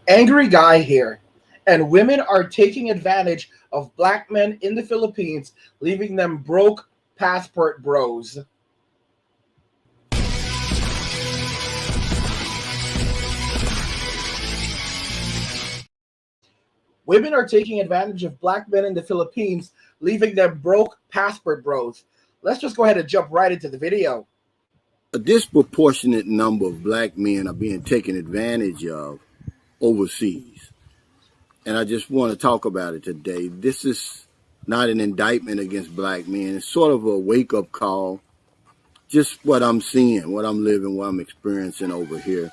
Angry guy here. And women are taking advantage of black men in the Philippines, leaving them broke passport bros. Women are taking advantage of black men in the Philippines, leaving them broke passport bros. Let's just go ahead and jump right into the video. A disproportionate number of black men are being taken advantage of overseas. And I just want to talk about it today. This is not an indictment against black men. It's sort of a wake-up call. Just what I'm seeing, what I'm living, what I'm experiencing over here.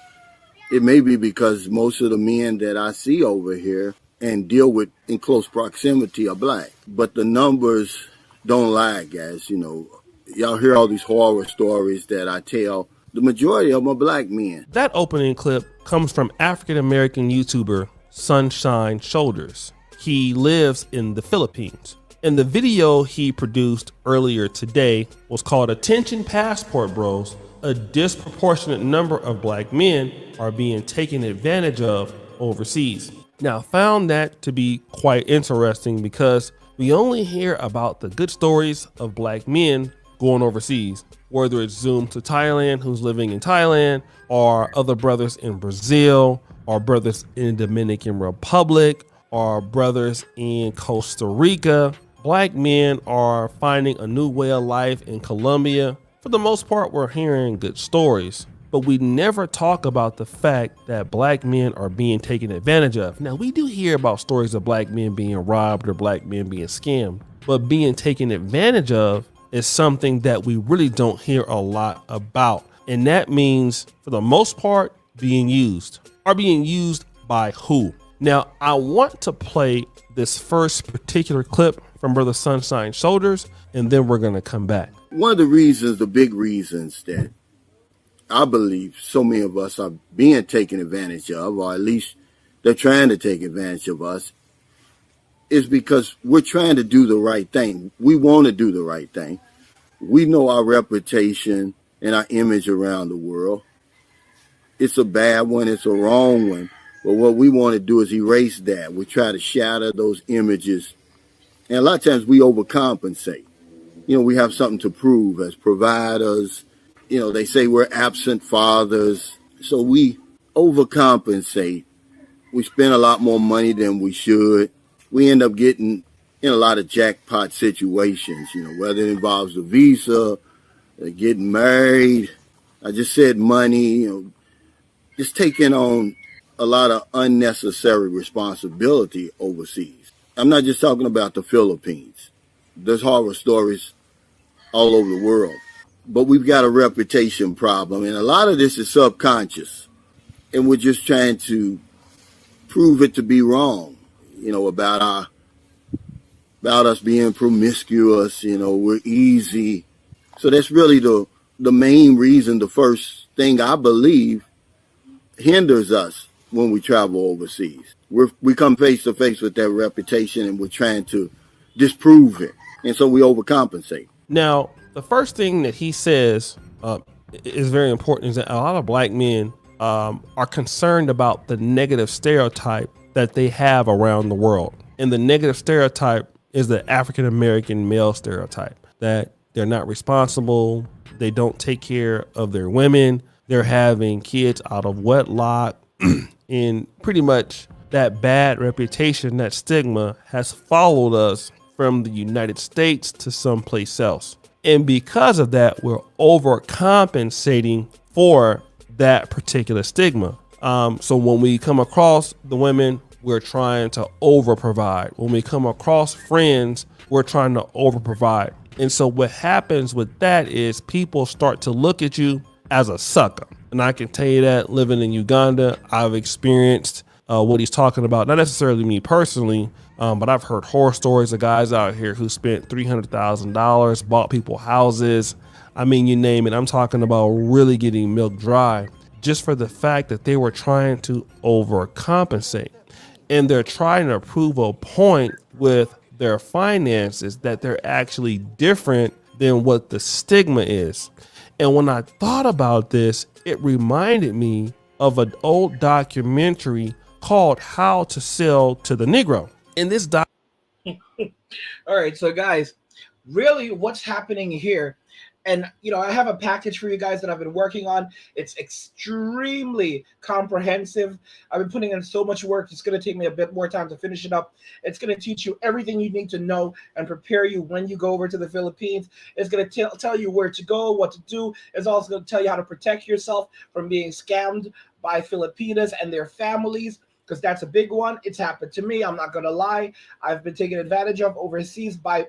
It may be because most of the men that I see over here and deal with in close proximity are black. But the numbers don't lie, guys. You know, y'all hear all these horror stories that I tell. The majority of them are black men. That opening clip comes from African-American YouTuber Sunshine Shoulders. He lives in the Philippines. And the video he produced earlier today was called Attention Passport Bros. A disproportionate number of black men are being taken advantage of overseas. Now, I found that to be quite interesting because we only hear about the good stories of black men going overseas, whether it's Zoom to Thailand, who's living in Thailand, or other brothers in Brazil, or brothers in the Dominican Republic, or brothers in Costa Rica. Black men are finding a new way of life in Colombia. For the most part, we're hearing good stories, but we never talk about the fact that black men are being taken advantage of. Now, we do hear about stories of black men being robbed or black men being scammed, but being taken advantage of is something that we really don't hear a lot about. And that means, for the most part, being used. Are being used by who? Now, I want to play this first particular clip from Brother Sunshine Shoulders, and then we're going to come back. One of the reasons, the big reasons that I believe so many of us are being taken advantage of, or at least they're trying to take advantage of us, is because we're trying to do the right thing. We want to do the right thing. We know our reputation and our image around the world. It's a bad one. It's a wrong one. But what we want to do is erase that. We try to shatter those images. And a lot of times we overcompensate. You know, we have something to prove as providers. You know, they say we're absent fathers. So we overcompensate. We spend a lot more money than we should. We end up getting in a lot of jackpot situations, you know, whether it involves a visa, getting married. I just said money, you know, just taking on a lot of unnecessary responsibility overseas. I'm not just talking about the Philippines. There's horror stories all over the world. But we've got a reputation problem, and a lot of this is subconscious. And we're just trying to prove it to be wrong, you know, about us being promiscuous, you know, we're easy. So that's really the main reason, the first thing I believe hinders us when we travel overseas. We come face to face with that reputation and we're trying to disprove it. And so we overcompensate. Now, the first thing that he says is very important is that a lot of black men are concerned about the negative stereotype that they have around the world. And the negative stereotype is the African-American male stereotype, that they're not responsible, they don't take care of their women, they're having kids out of wedlock, and pretty much that bad reputation, that stigma has followed us from the United States to someplace else. And because of that, we're overcompensating for that particular stigma. So when we come across the women, we're trying to over provide. When we come across friends, we're trying to over provide. And so what happens with that is people start to look at you as a sucker. And I can tell you that living in Uganda, I've experienced what he's talking about. Not necessarily me personally, but I've heard horror stories of guys out here who spent $300,000, bought people houses. I mean, you name it. I'm talking about really getting milk dry just for the fact that they were trying to overcompensate. And they're trying to prove a point with their finances that they're actually different than what the stigma is. And when I thought about this, it reminded me of an old documentary called How to Sell to the Negro. In this All right, so guys, really what's happening here, and I have a package for you guys that I've been working on. It's extremely comprehensive. I've been putting in so much work. It's going to take me a bit more time to finish it up. It's going to teach you everything you need to know and prepare you when you go over to the Philippines. It's going to tell you where to go, what to do. It's also going to tell you how to protect yourself from being scammed by Filipinas and their families, because that's a big one. It's happened to me. I'm not going to lie. I've been taken advantage of overseas by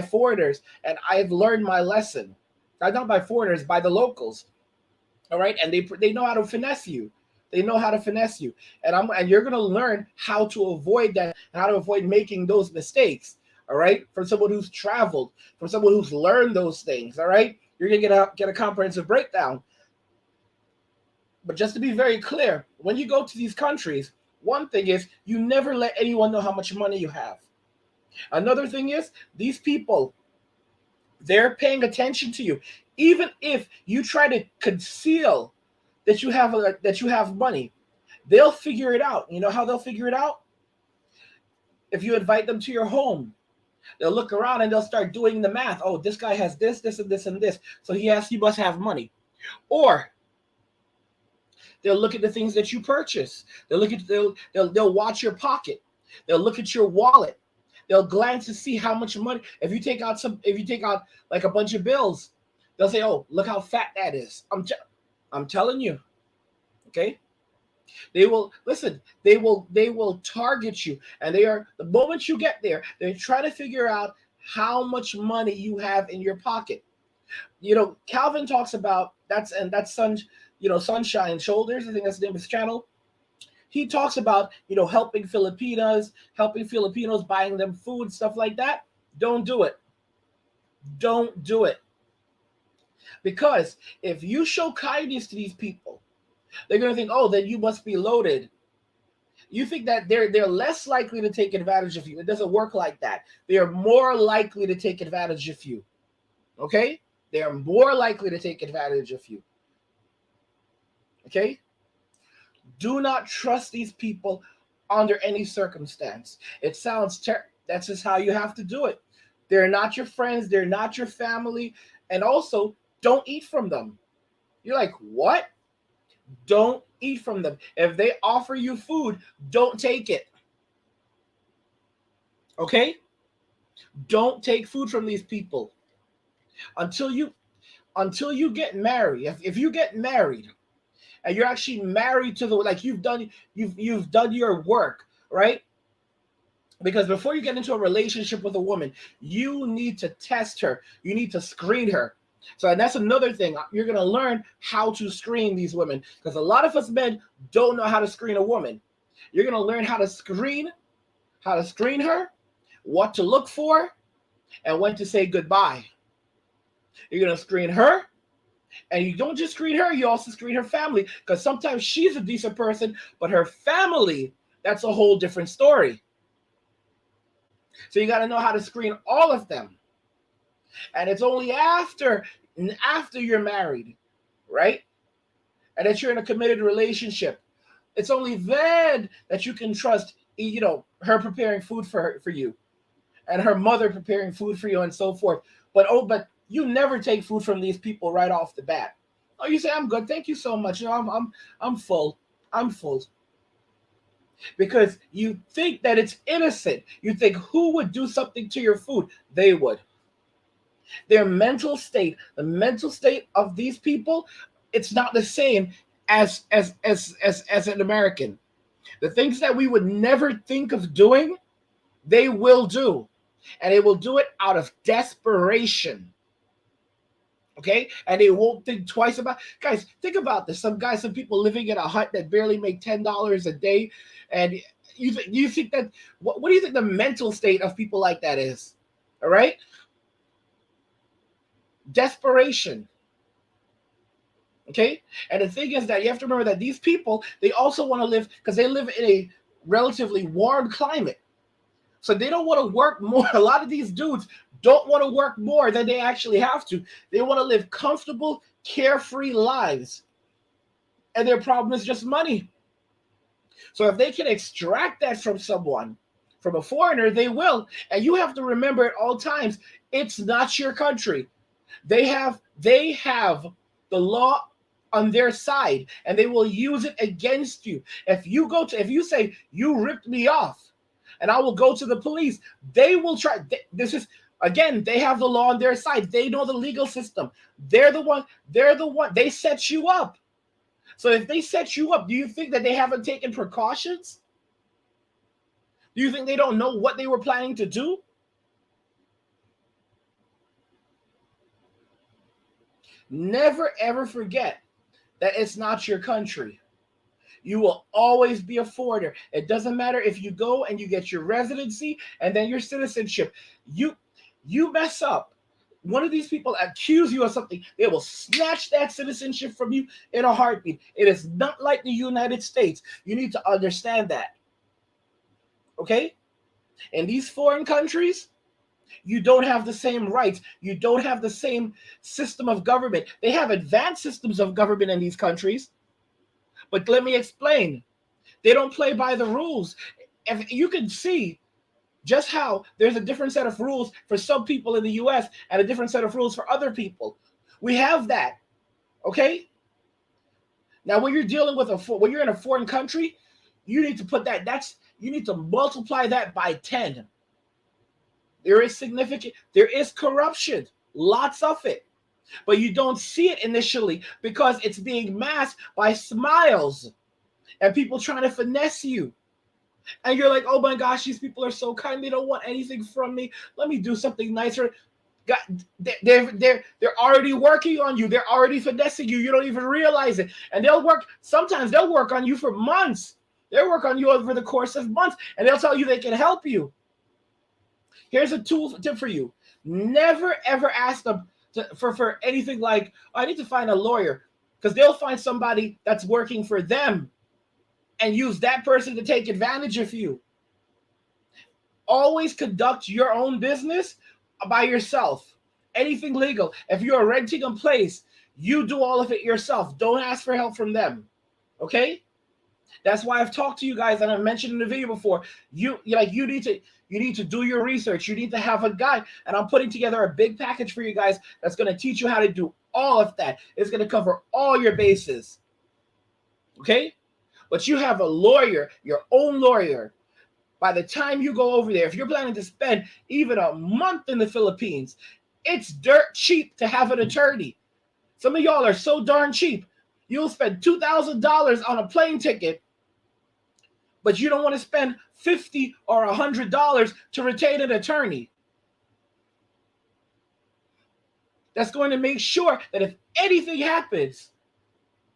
foreigners, and I've learned my lesson. Not by foreigners, by the locals. All right, and they know how to finesse you. They know how to finesse you, and you're going to learn how to avoid that, how to avoid making those mistakes. All right, from someone who's traveled, from someone who's learned those things. All right, you're going to get a comprehensive breakdown. But just to be very clear, when you go to these countries, one thing is you never let anyone know how much money you have. Another thing is these people, they're paying attention to you. Even if you try to conceal that you have money, they'll figure it out. You know how they'll figure it out? If you invite them to your home, they'll look around and they'll start doing the math. Oh, this guy has this, and this, and this. So he must have money. Or they'll look at the things that you purchase. They'll watch your pocket. They'll look at your wallet. They'll glance to see how much money. If you take out like a bunch of bills, they'll say, "Oh, look how fat that is." I'm telling you, okay. They will listen. They will target you, and the moment you get there, they try to figure out how much money you have in your pocket. Calvin talks about that's Sunshine Shoulders. I think that's the name of his channel. He talks about, helping Filipinos, buying them food, stuff like that. Don't do it. Don't do it. Because if you show kindness to these people, they're going to think, oh, then you must be loaded. You think that they're less likely to take advantage of you. It doesn't work like that. They are more likely to take advantage of you. Okay? They are more likely to take advantage of you. Okay? Do not trust these people under any circumstance. It sounds terrible. That's just how you have to do it. They're not your friends. They're not your family. And also, don't eat from them. You're like, what? Don't eat from them. If they offer you food, don't take it. Okay? Don't take food from these people until you get married. If you get married, and you're actually married to you've done your work, right? Because before you get into a relationship with a woman, you need to test her. You need to screen her. So that's another thing. You're going to learn how to screen these women, because a lot of us men don't know how to screen a woman. You're going to learn how to screen her, what to look for, and when to say goodbye. You're going to screen her. And you don't just screen her, you also screen her family, because sometimes she's a decent person, but her family, that's a whole different story. So you got to know how to screen all of them. And it's only after you're married, right? And that you're in a committed relationship. It's only then that you can trust, her preparing food for you, and her mother preparing food for you, and so forth. But you never take food from these people right off the bat. Oh, you say, I'm good. Thank you so much. I'm full. I'm full. Because you think that it's innocent. You think, who would do something to your food? They would. Their mental state, the mental state of these people, it's not the same as an American. The things that we would never think of doing, they will do. And they will do it out of desperation. Okay, and they won't think twice about. Guys, think about this. Some people living in a hut that barely make $10 a day, and you think that what do you think the mental state of people like that is? All right, desperation. Okay, and the thing is that you have to remember that these people, they also want to live, because they live in a relatively warm climate. So they don't want to work more. A lot of these dudes don't want to work more than they actually have to. They want to live comfortable, carefree lives. And their problem is just money. So if they can extract that from someone, from a foreigner, they will. And you have to remember at all times, it's not your country. They have the law on their side, and they will use it against you. If you say you ripped me off, and I will go to the police, they will try. This is again, they have the law on their side. They know the legal system. They're the one. They're the one. They set you up. So if they set you up, do you think that they haven't taken precautions? Do you think they don't know what they were planning to do? Never ever forget that it's not your country. You will always be a foreigner. It doesn't matter if you go and you get your residency and then your citizenship. You mess up. One of these people accuse you of something, they will snatch that citizenship from you in a heartbeat. It is not like the United States. You need to understand that. Okay? In these foreign countries, you don't have the same rights. You don't have the same system of government. They have advanced systems of government in these countries. But let me explain. They don't play by the rules. If you can see just how there's a different set of rules for some people in the US and a different set of rules for other people. We have that. Okay? Now when you're dealing with when you're in a foreign country, you need to put you need to multiply that by 10. There is corruption, lots of it. But you don't see it initially because it's being masked by smiles and people trying to finesse you. And you're like, oh my gosh, these people are so kind. They don't want anything from me. Let me do something nicer. They're already working on you. They're already finessing you. You don't even realize it. And sometimes they'll work on you for months. They'll work on you over the course of months, and they'll tell you they can help you. Here's a tip for you. Never, ever ask them for anything like, oh, I need to find a lawyer, because they'll find somebody that's working for them and use that person to take advantage of you. Always conduct your own business by yourself. Anything legal. If you're renting a place, you do all of it yourself. Don't ask for help from them. Okay? That's why I've talked to you guys, and I've mentioned in the video before. You need to do your research. You need to have a guide, and I'm putting together a big package for you guys that's going to teach you how to do all of that. It's going to cover all your bases. Okay? But you have a lawyer, your own lawyer. By the time you go over there, if you're planning to spend even a month in the Philippines, it's dirt cheap to have an attorney. Some of y'all are so darn cheap. You'll spend $2,000 on a plane ticket, but you don't want to spend $50 or $100 to retain an attorney. That's going to make sure that if anything happens,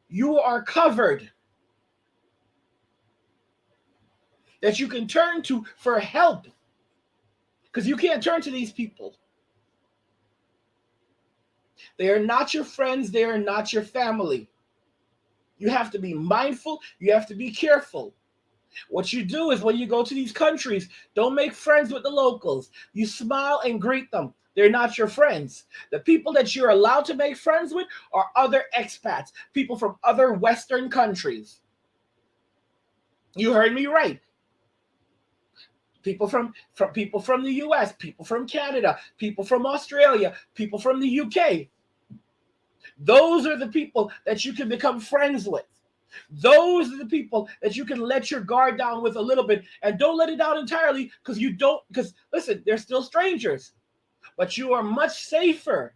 you are covered. That you can turn to for help. Because you can't turn to these people. They are not your friends. They are not your family. You have to be mindful. You have to be careful. What you do is when you go to these countries, don't make friends with the locals. You smile and greet them. They're not your friends. The people that you're allowed to make friends with are other expats, people from other Western countries. You heard me right. People from the US, people from Canada, people from Australia, people from the UK. Those are the people that you can become friends with. Those are the people that you can let your guard down with a little bit, and don't let it down entirely because listen, they're still strangers, but you are much safer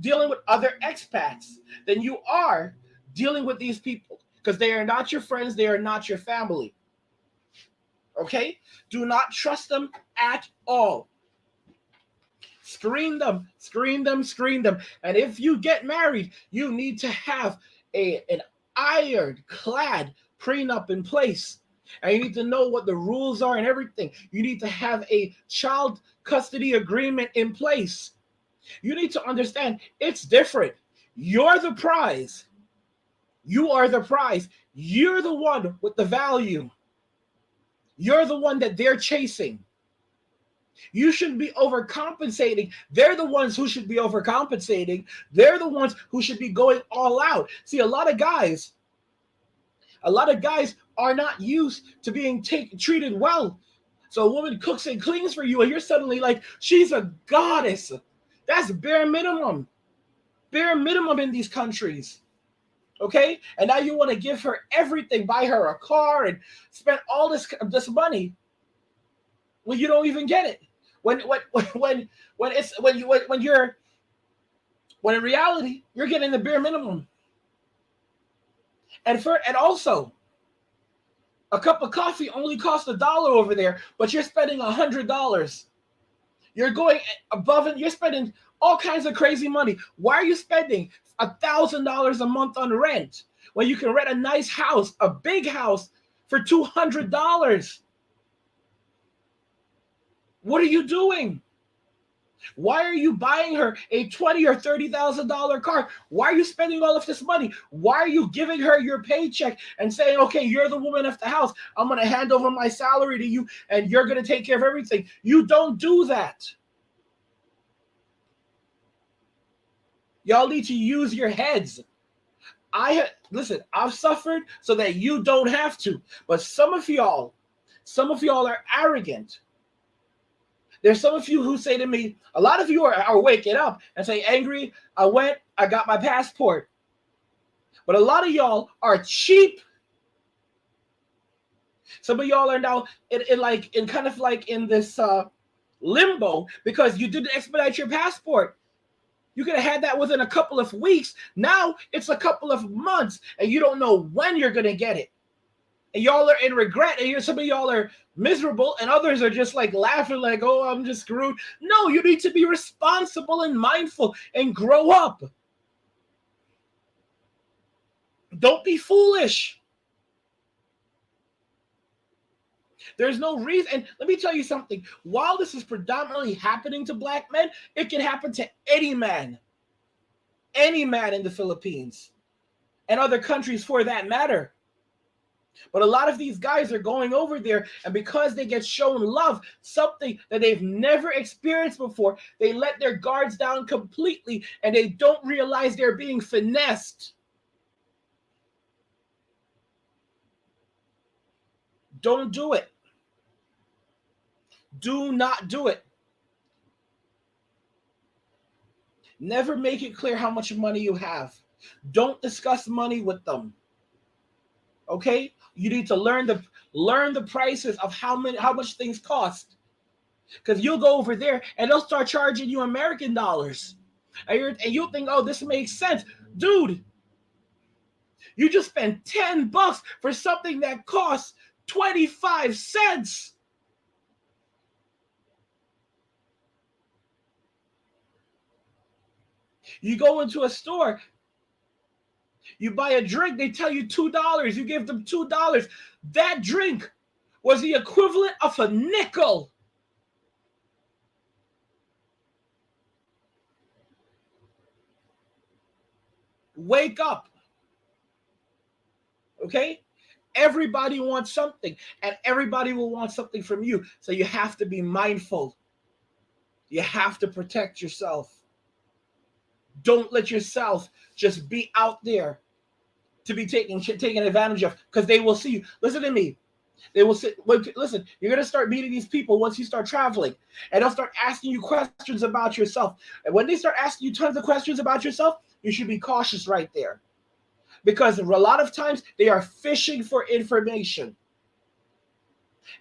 dealing with other expats than you are dealing with these people because they are not your friends. They are not your family. Okay? Do not trust them at all. Screen them, screen them, screen them. And if you get married, you need to have an ironclad prenup in place. And you need to know what the rules are and everything. You need to have a child custody agreement in place. You need to understand it's different. You're the prize. You are the prize. You're the one with the value. You're the one that they're chasing. You shouldn't be overcompensating. They're the ones who should be overcompensating. They're the ones who should be going all out. See, a lot of guys A lot of guys are not used to being treated well. So a woman cooks and cleans for you, and you're suddenly like, she's a goddess. That's bare minimum. Bare minimum in these countries. Okay? And now you want to give her everything, buy her a car, and spend all this money when you don't even get it. When in reality you're getting the bare minimum. And also, a cup of coffee only costs $1 over there, but you're spending $100. You're going above it. You're spending all kinds of crazy money. Why are you spending $1,000 a month on rent when you can rent a nice house, a big house, for $200? What are you doing? Why are you buying her a $20,000 or $30,000 car? Why are you spending all of this money? Why are you giving her your paycheck and saying, okay, you're the woman of the house. I'm going to hand over my salary to you and you're going to take care of everything. You don't do that. Y'all need to use your heads. Listen, I've suffered so that you don't have to. But some of y'all are arrogant. There's some of you who say to me, a lot of you are waking up and say, Angry, I got my passport. But a lot of y'all are cheap. Some of y'all are now in this limbo because you didn't expedite your passport. You could have had that within a couple of weeks. Now it's a couple of months and you don't know when you're going to get it. And y'all are in regret, and some of y'all are miserable, and others are just like laughing, like, oh, I'm just screwed. No, you need to be responsible and mindful and grow up. Don't be foolish. There's no reason. And let me tell you something. While this is predominantly happening to black men, it can happen to any man in the Philippines and other countries for that matter. But a lot of these guys are going over there, and because they get shown love, something that they've never experienced before, they let their guards down completely, and they don't realize they're being finessed. Don't do it. Do not do it. Never make it clear how much money you have. Don't discuss money with them. Okay? You need to learn the prices of how much things cost. Because you'll go over there and they'll start charging you American dollars. And you'll think, oh, this makes sense. Dude, you just spent $10 for something that costs 25 cents. You go into a store, you buy a drink, they tell you $2. You give them $2. That drink was the equivalent of a nickel. Wake up. Okay? Everybody wants something, and everybody will want something from you. So you have to be mindful. You have to protect yourself. Don't let yourself just be out there to be taken advantage of, because they will see you. Listen to me. They will say, listen, you're going to start meeting these people once you start traveling, and they'll start asking you questions about yourself. And when they start asking you tons of questions about yourself, you should be cautious right there. Because a lot of times they are fishing for information.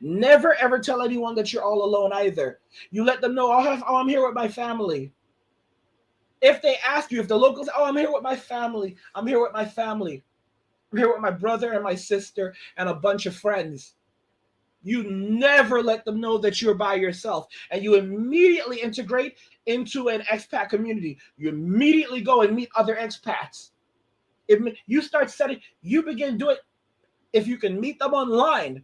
Never ever tell anyone that you're all alone either. You let them know, I'm here with my family. If they ask you, if the locals, I'm here with my family. I'm here with my family. I'm here with my brother and my sister and a bunch of friends. You never let them know that you're by yourself. And you immediately integrate into an expat community. You immediately go and meet other expats. If you begin doing, if you can meet them online,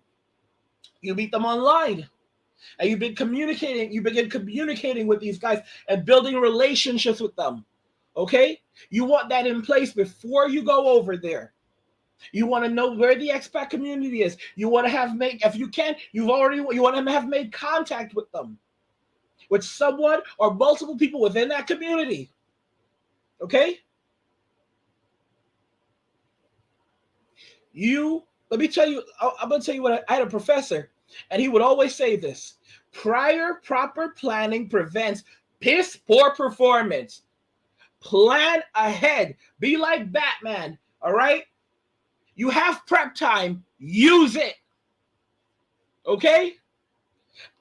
you meet them online. And you begin communicating with these guys and building relationships with them. Okay? You want that in place before you go over there. You want to know where the expat community is. You want to if you can, you want to have made contact with them, with someone or multiple people within that community. Okay? Let me tell you, I'm going to tell you what I had a professor, and he would always say this: prior proper planning prevents piss poor performance. Plan ahead. Be like Batman, all right? You have prep time, use it. Okay?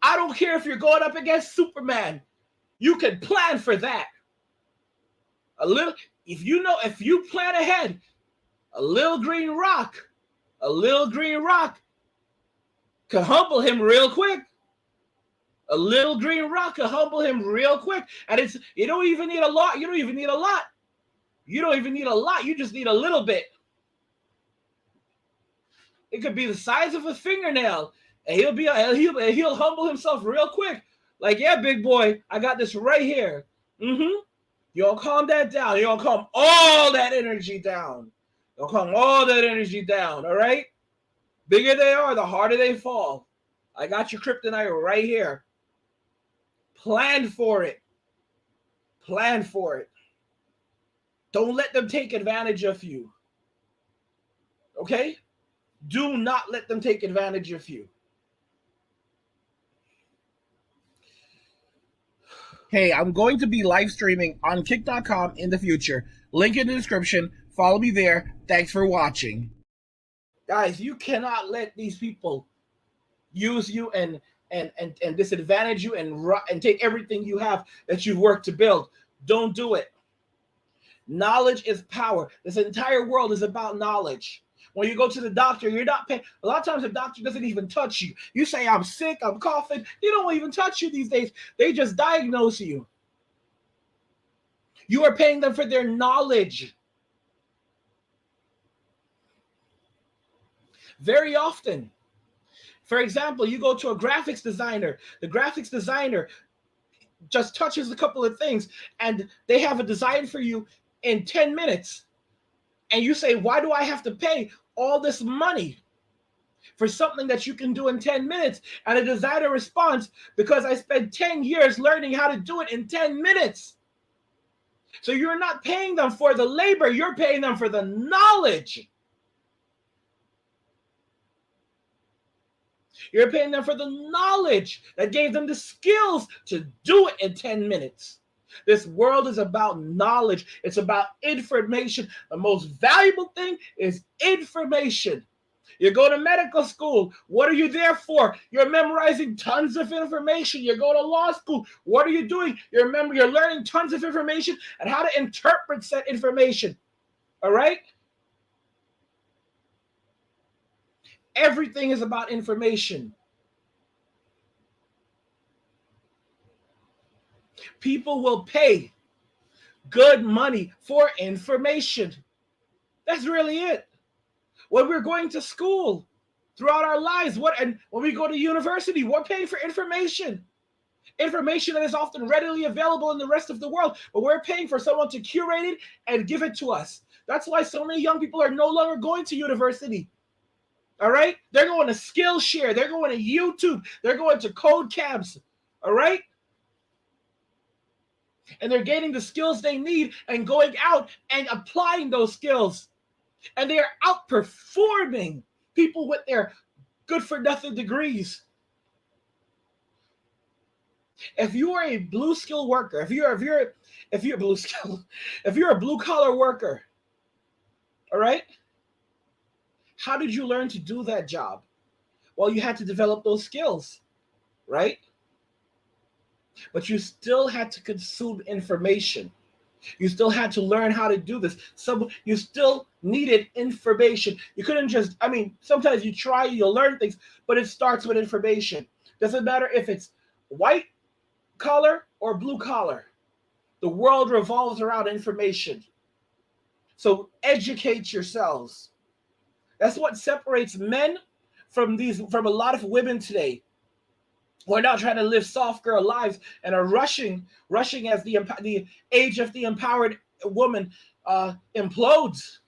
I don't care if you're going up against Superman. You can plan for that. A little, if you plan ahead, a little green rock can humble him real quick. A little green rock can humble him real quick. And you don't even need a lot. You don't even need a lot. You just need a little bit. It could be the size of a fingernail, and he'll humble himself real quick. Like, yeah, big boy, I got this right here. You'll calm that down. You'll calm all that energy down. All right? Bigger they are, the harder they fall. I got your kryptonite right here. Plan for it. Don't let them take advantage of you. Okay? Do not let them take advantage of you. Hey, I'm going to be live streaming on kick.com in the future. Link in the description. Follow me there. Thanks for watching. Guys, you cannot let these people use you and disadvantage you and take everything you have that you've worked to build. Don't do it. Knowledge is power. This entire world is about knowledge. When you go to the doctor, you're not paying. A lot of times the doctor doesn't even touch you. You say, I'm sick, I'm coughing. They don't even touch you these days. They just diagnose you. You are paying them for their knowledge. Very often. For example, you go to a graphics designer. The graphics designer just touches a couple of things, and they have a design for you in 10 minutes. And you say, why do I have to pay all this money for something that you can do in 10 minutes? And a designer responds, because I spent 10 years learning how to do it in 10 minutes. So you're not paying them for the labor, you're paying them for the knowledge. You're paying them for the knowledge that gave them the skills to do it in 10 minutes. This world is about knowledge. It's about information. The most valuable thing is information. You go to medical school. What are you there for? You're memorizing tons of information. You go to law school. What are you doing? You're learning tons of information and how to interpret said information. All right? Everything is about information. People will pay good money for information. That's really it. When we're going to school throughout our lives, and when we go to university, we're paying for information. Information that is often readily available in the rest of the world, but we're paying for someone to curate it and give it to us. That's why so many young people are no longer going to university. All right? They're going to Skillshare. They're going to YouTube. They're going to code camps. All right? And they're gaining the skills they need and going out and applying those skills. And they are outperforming people with their good-for-nothing degrees. If you are a blue-skill worker, if you're a blue-collar worker, all right? How did you learn to do that job? Well, you had to develop those skills, right? But you still had to consume information. You still had to learn how to do this. You still needed information. You couldn't just, sometimes you try, you'll learn things, but it starts with information. Doesn't matter if it's white collar or blue collar. The world revolves around information. So educate yourselves. That's what separates men from a lot of women today, who are now trying to live soft girl lives and are rushing as the age of the empowered woman implodes.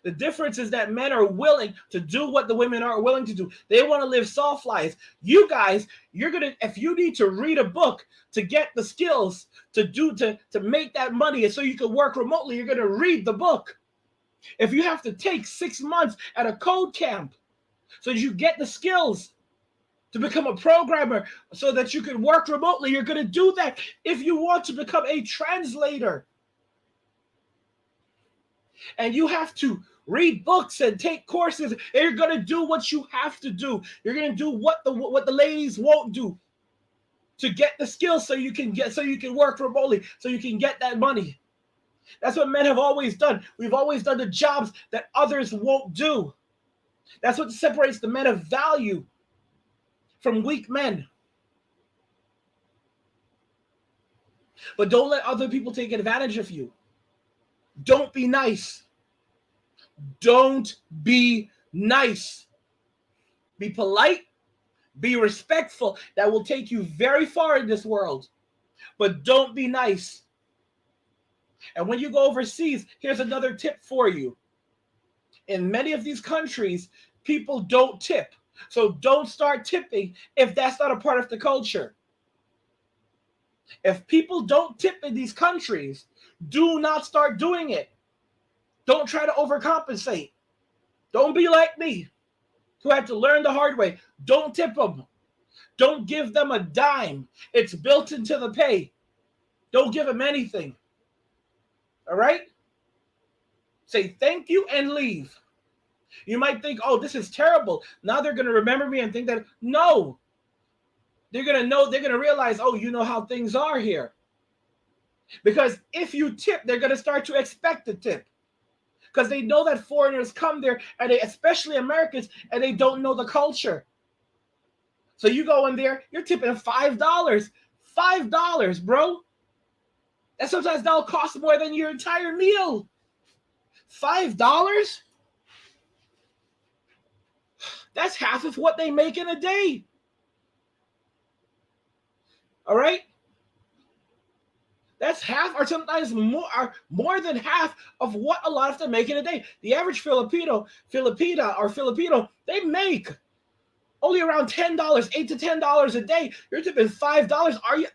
The difference is that men are willing to do what the women aren't willing to do. They want to live soft lives. You guys, if you need to read a book to get the skills to make that money, and so you can work remotely, you're gonna read the book. If you have to take 6 months at a code camp so that you get the skills to become a programmer so that you can work remotely, you're going to do that. If you want to become a translator and you have to read books and take courses, and you're going to do what you have to do. You're going to do what the ladies won't do to get the skills so you can work remotely, so you can get that money. That's what men have always done. We've always done the jobs that others won't do. That's what separates the men of value from weak men. But don't let other people take advantage of you. Don't be nice. Don't be nice. Be polite. Be respectful. That will take you very far in this world. But don't be nice. And when you go overseas, here's another tip for you. In many of these countries, people don't tip. So don't start tipping if that's not a part of the culture. If people don't tip in these countries, do not start doing it. Don't try to overcompensate. Don't be like me, who had to learn the hard way. Don't tip them. Don't give them a dime. It's built into the pay. Don't give them anything. All right? Say thank you and leave. You might think, oh, this is terrible. Now they're going to remember me and think that, no. They're going to realize, oh, you know how things are here. Because if you tip, they're going to start to expect the tip. Because they know that foreigners come there, and especially Americans, and they don't know the culture. So you go in there, you're tipping $5. $5, bro. And sometimes that'll cost more than your entire meal. $5? That's half of what they make in a day. All right? That's half or sometimes more than half of what a lot of them make in a day. The average Filipino, they make only around $10, $8 to $10 a day. You're tipping $5. Are you?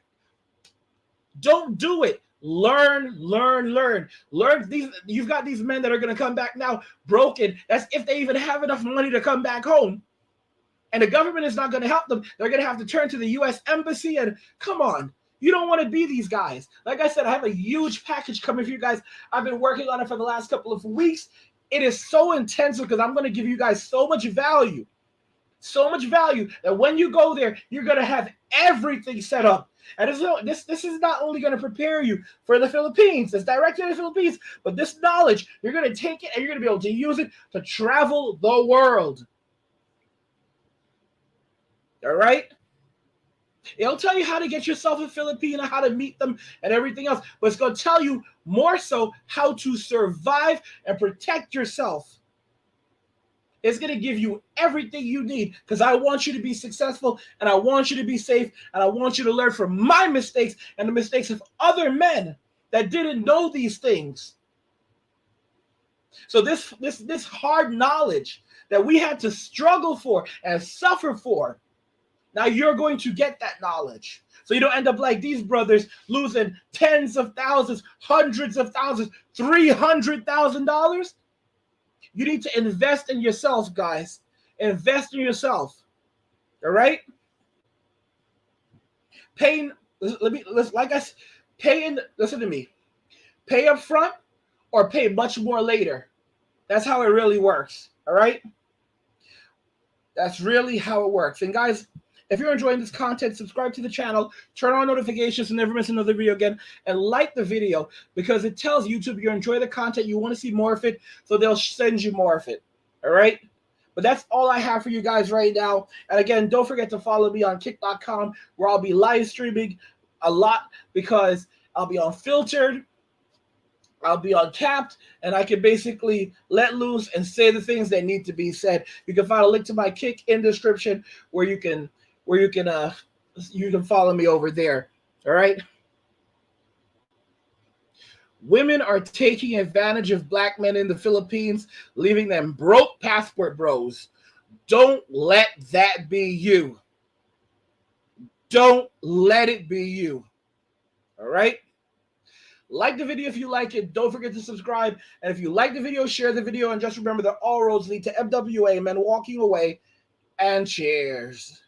Don't do it. Learn. You've got these men that are going to come back now broken. That's if they even have enough money to come back home. And the government is not going to help them. They're going to have to turn to the U.S. Embassy. And come on, you don't want to be these guys. Like I said, I have a huge package coming for you guys. I've been working on it for the last couple of weeks. It is so intense because I'm going to give you guys so much value. So much value that when you go there, you're going to have everything set up. And this is not only going to prepare you for the Philippines, it's directed at the Philippines, but this knowledge, you're going to take it and you're going to be able to use it to travel the world. All right? It'll tell you how to get yourself a Filipino, how to meet them, and everything else. But it's going to tell you more so how to survive and protect yourself. It's going to give you everything you need because I want you to be successful and I want you to be safe and I want you to learn from my mistakes and the mistakes of other men that didn't know these things. So this hard knowledge that we had to struggle for and suffer for, now you're going to get that knowledge. So you don't end up like these brothers losing tens of thousands, hundreds of thousands, $300,000. You need to invest in yourself, guys. Invest in yourself. All right? Listen to me. Pay up front or pay much more later. That's how it really works. All right? That's really how it works. And guys, if you're enjoying this content, subscribe to the channel, turn on notifications so never miss another video again, and like the video because it tells YouTube you enjoy the content, you want to see more of it, so they'll send you more of it. All right? But that's all I have for you guys right now. And again, don't forget to follow me on kick.com where I'll be live streaming a lot because I'll be unfiltered, I'll be uncapped, and I can basically let loose and say the things that need to be said. You can find a link to my Kick in the description where you can follow me over there. All right. Women are taking advantage of black men in the Philippines, leaving them broke passport bros. Don't let that be you. Don't let it be you. All right. Like the video if you like it. Don't forget to subscribe. And if you like the video, share the video. And just remember that all roads lead to MWA, men walking away. And cheers.